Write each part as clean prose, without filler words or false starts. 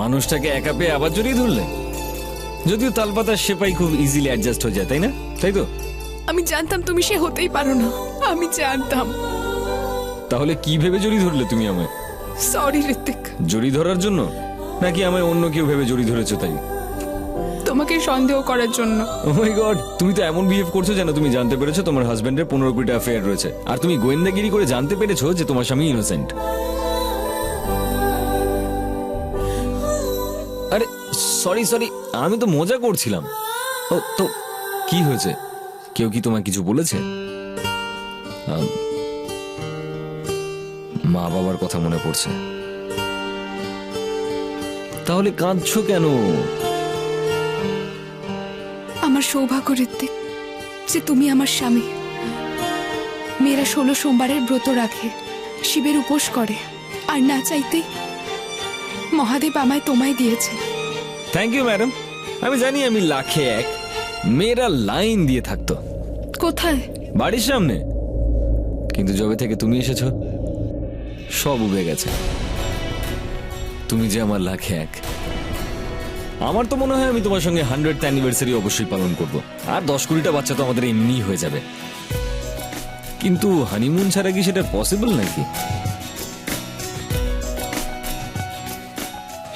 মানুষটাকে একা পেয়ে আবার জড়িয়ে ধরলে? যদিও তালপাতার সেপাই খুব ইজিলি অ্যাডজাস্ট হয়ে যায়, তাই না? তাই তো? আমি জানতাম তুমি সে হতেই পারো না, আমি জানতাম। তাহলে কি ভেবে জড়িয়ে ধরলে তুমি আমায়? সরি ঋত্বিক। জড়িয়ে ধরার জন্য, নাকি আমায় অন্য কেউ ভেবে জড়িয়ে ধরেছো তাই? তোমাকে সন্দেহ করার জন্য। ও মাই গড, তুমি তো এমন বিহেভ করছো যেন তুমি জানতে পেরেছো তোমার হাজবেন্ডের 15 কোটি অ্যাফেয়ার রয়েছে, আর তুমি গোয়েন্দাগিরি করে জানতে পেরেছো যে তোমার স্বামী ইনোসেন্ট। আরে সরি সরি, আমি তো মজা করছিলাম। ও তো কি হয়েছে? কেউ কি তোমায় কিছু বলেছে? মা বাবার কথা মনে পড়ছে। তাহলে কাঁদছো কেন? আমার সৌভাগ্য ঋত্বিক যে তুমি আমার স্বামী। মেয়েরা 16 সোমবারের ব্রত রাখে, শিবের উপোস করে, আর না চাইতেই মহাদেব আমায় তোমায় দিয়েছে। Thank you madam. আমি জানি আমি লাখে এক। মেয়েরা লাইন দিয়ে থাকতো কোথায়? বাড়ির সামনে, কিন্তু যবে থেকে তুমি এসেছো সব উবে গেছে। তুমি যে আমার লাখে এক। আমার তো মনে হয় আমি তোমার সঙ্গে 100th অ্যানিভার্সারি অবশ্যই পালন করব, আর 10 কোটিটা বাচ্চা তো আমাদের এমনি হয়ে যাবে। কিন্তু হানিমুন ছাড়া কি সেটা পসিবল নাকি?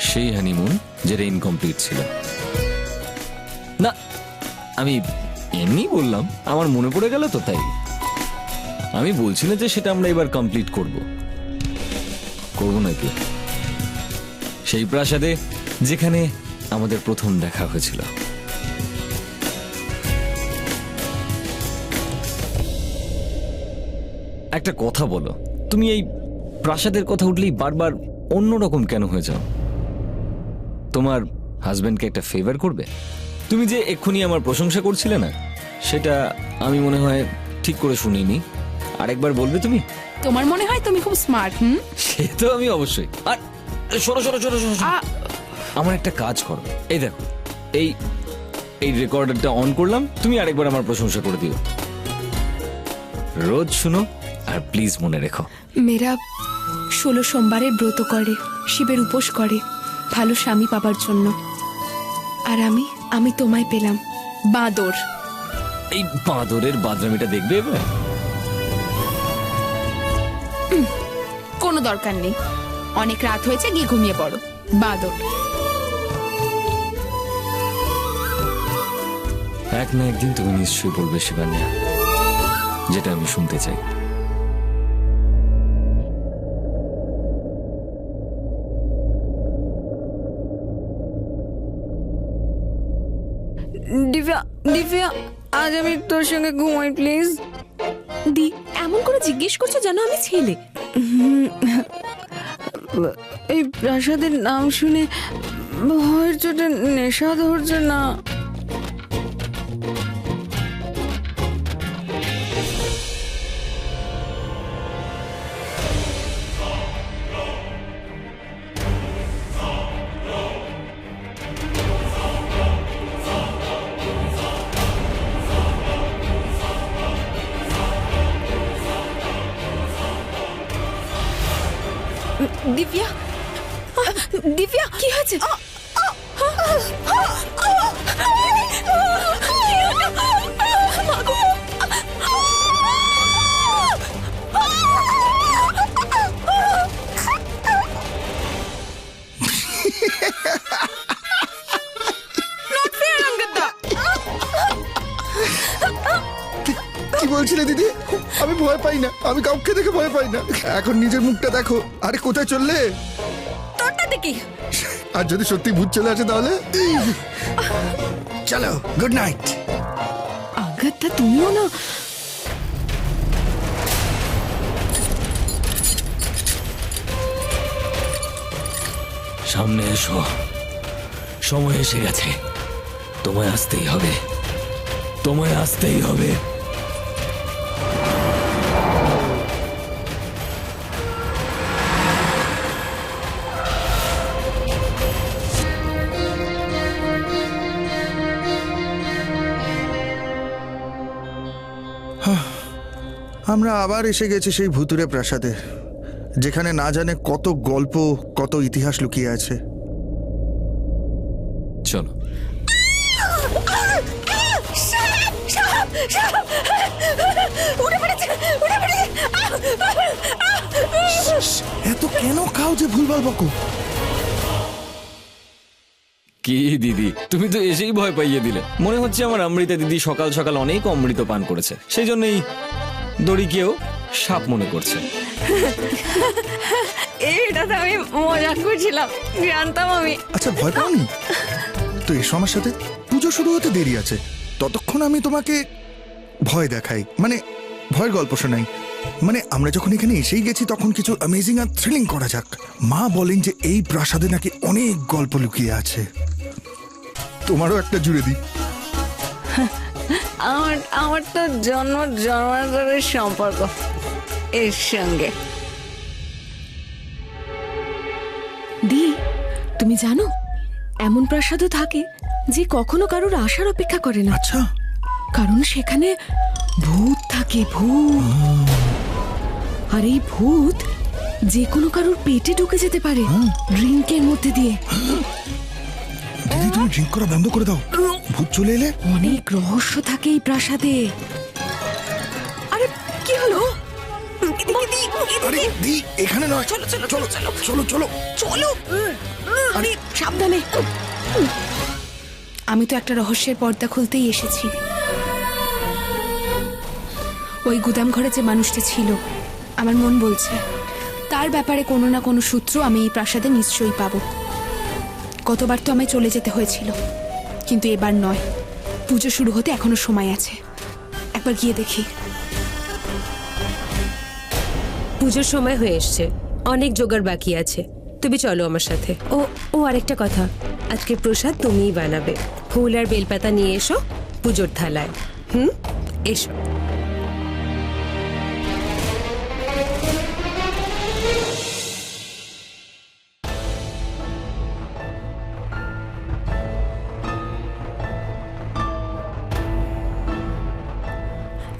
সেই হানিমুন যেটা ইনকমপ্লিট ছিল না। আমি এমনি বললাম, আমার মনে পড়ে গেল তো তাই। আমি বলছি না যে সেটা আমরা এবার কমপ্লিট করব নাকি সেই প্রাসাদে যেখানে আমাদের প্রথম দেখা হয়েছিল। একটা কথা বলো, তুমি এই প্রাসাদের কথা উঠলেই বারবার অন্যরকম কেন হয়ে যাও? তোমার হাজবেন্ডকে একটা ফেভার করবে? তুমি যে এক্ষুনি আমার প্রশংসা করছিলে না, সেটা আমি মনে হয় ঠিক করে শুনিনি। আরেকবার বলবে তুমি? তোমার মনে হয় তুমি খুব স্মার্ট? সে তো আমি অবশ্যই। আর সরো সরো সরো সরো, আমার একটা কাজ করো। এই দেখো, এই এই রেকর্ডারটা অন করলাম, তুমি আরেকবার আমার প্রশংসা করে দিও। রোজ শুনো, আর প্লিজ মনে রেখো, মেয়েরা 16 সোমবারের ব্রত করে, শিবের উপোস করে ভালো স্বামী পাবার জন্য। আর আমি তোমায় পেলাম বাঁদর। এই বাঁদরের বাদরামিটা দেখবে এবার? কোনো দরকার নেই, অনেক রাত হয়েছে, গিয়ে ঘুমিয়ে পড়ো। বাঁদর। এক না একদিন তুমি নিশ্চয়ই বলবে শিবান্যা, যেটা আমি শুনতে চাই। দিব্যা, দিব্যা, আজ আমি তোর সঙ্গে ঘুমাই প্লিজ। দি, এমন করে জিজ্ঞেস করছো যেন আমি ছেলে। এই প্রাসাদের নাম শুনে ভয়ের চোটে নেশা ধরছে না। দিব্যা, দিব্যা, কি হয়েছে? কি বলছিলে দিদি? আমি ভয় পাই না, আমি কাউকে দেখে ভয় পাই না। এখন নিজের মুখটা দেখো। আরে কোথায় চললে? তোরটা দেখি। আর যদি সত্যি ভূত চলে আসে তাহলে? চলো, গুড নাইট। আগাথা, তুমিও না। সামনে এসো, সময় এসে গেছে। তোমায় আসতেই হবে, তোমায় আসতেই হবে। আমরা আবার এসে গেছি সেই ভুতুরে প্রাসাদে, যেখানে না জানে কত গল্প, কত ইতিহাস লুকিয়ে আছে। চলো। এত কেন খাও যে ভুলভাল বকো? কি দিদি, তুমি তো এসেই ভয় পাইয়ে দিলে। মনে হচ্ছে আমার অমৃতা দিদি সকাল সকাল অনেক অমৃত পান করেছে, সেই জন্যই দড়িকেও সাপ মনে করছে। এটা তো আমি মজা করছিলাম, জানতাম আমি। আচ্ছা ভয় পাওনি তো? এসো আমার সাথে, পুজো শুরু হতে দেরি আছে, ততক্ষণ আমি তোমাকে ভয় দেখাই, মানে ভয়ের গল্প শোনাই। মানে আমরা যখন এখানে এসেই গেছি তখন কিছু অ্যামেজিং আর থ্রিলিং করা যাক। মা বলেন যে এই প্রাসাদে নাকি অনেক গল্প লুকিয়ে আছে। তোমারও একটা জুড়ে দিই। আমার তো জন্মান্তরের সম্পর্ক এর সঙ্গে। দি, তুমি জানো এমন প্রাসাদও থাকে যে কখনো কারোর আসার অপেক্ষা করে না, আচ্ছা, কারণ সেখানে ভূত থাকে, ভূত। আর এই ভূত যে কোনো কারোর পেটে ঢুকে যেতে পারে ড্রিঙ্কের মধ্যে দিয়ে। দিদি তুমি ড্রিঙ্ক করা বন্ধ করে দাও, ভূত চলে এলে। অনেক রহস্য থাকে এই প্রাসাদে। আরে কি হলো? আরে দি, এখানে নয়, চলো চলো চলো চলো চলো চলো চলো, আরে সাবধানে। আমি তো একটা রহস্যের পর্দা খুলতেই এসেছি। ওই গুদাম ঘরে যে মানুষটা ছিল, আমার মন বলছে তার ব্যাপারে কোনো না কোনো সূত্র আমি এই প্রাসাদে নিশ্চয়ই পাবো। গতবার তো আমায় চলে যেতে হয়েছিল, কিন্তু এবার নয়। পুজো শুরু হতে এখনো সময় আছে, একবার গিয়ে দেখি। পুজোর সময় হয়ে এসছে, অনেক জোগাড় বাকি আছে। তুমি চলো আমার সাথে। ও আরেকটা কথা, আজকে প্রসাদ তুমিই বানাবে। ফুল আর বেলপাতা নিয়ে এসো পুজোর থালায়। এসো।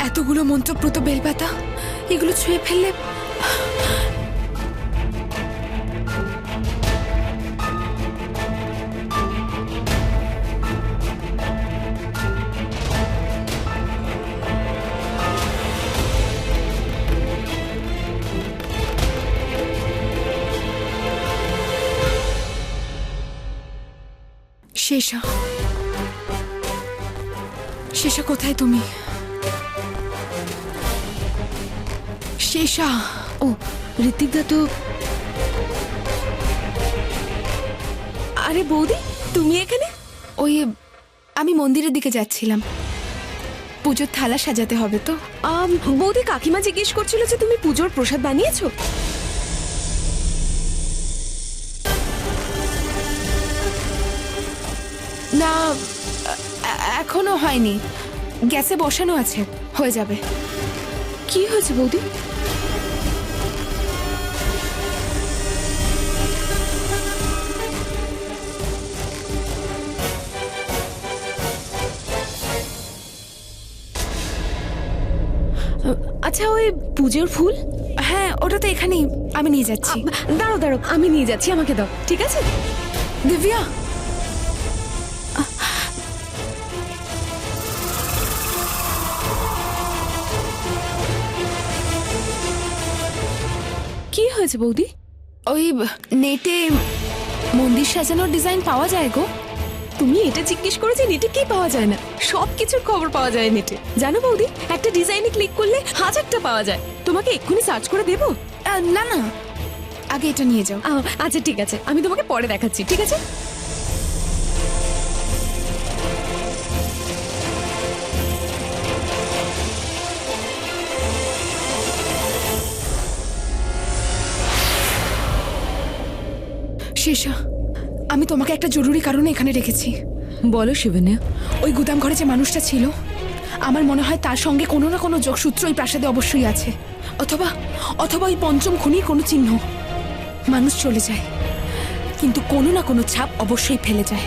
এতগুলো মন্ত্রপ্রত বেলপাতা, এগুলো ছুঁয়ে ফেললে শেষা, শেষা কোথায় তুমি? শেষা। ও ঋত্বিকদা তো। আরে বৌদি, তুমি এখানে? ওই আমি মন্দিরের দিকে যাচ্ছিলাম, পুজোর থালা সাজাতে হবে তো। বৌদি, কাকিমা জিজ্ঞেস করছিল যে তুমি পুজোর প্রসাদ বানিয়েছো। না, এখনো হয়নি, গ্যাসে বসানো আছে, হয়ে যাবে। কি হয়েছে বৌদি? আচ্ছা, ওই পুজোর ফুল? হ্যাঁ, ওটা তো এখানেই, আমি নিয়ে যাচ্ছি। দাঁড়ো দাঁড়ো, আমি নিয়ে যাচ্ছি, আমাকে দাও, ঠিক আছে? দিব্যা, কি হয়েছে বৌদি? ওই নেটে মন্দির সাজানোর ডিজাইন পাওয়া যায় গো। তুমি এটা জিজ্ঞেস করেছো নেটে কি পাওয়া যায় না? সব কিছুর খবর পাওয়া যায় নেটে, জানো বৌদি? একটা ডিজাইনে ক্লিক করলে হাজারটা পাওয়া যায়। তোমাকে এক্ষুনি সার্চ করে দেবো? না না, আগে এটা নিয়ে যাও। আচ্ছা ঠিক আছে, আমি তোমাকে পরে দেখাচ্ছি, ঠিক আছে? শেষা, আমি তোমাকে একটা জরুরি কারণে এখানে রেখেছি। বলো শিবন্যা। ওই গুদাম ঘরে যে মানুষটা ছিল, আমার মনে হয় তার সঙ্গে কোনো না কোনো যোগসূত্র ওই প্রাসাদে অবশ্যই আছে। অথবা অথবা ওই পঞ্চম খুনির কোনো চিহ্ন। মানুষ চলে যায়, কিন্তু কোনো না কোনো ছাপ অবশ্যই ফেলে যায়।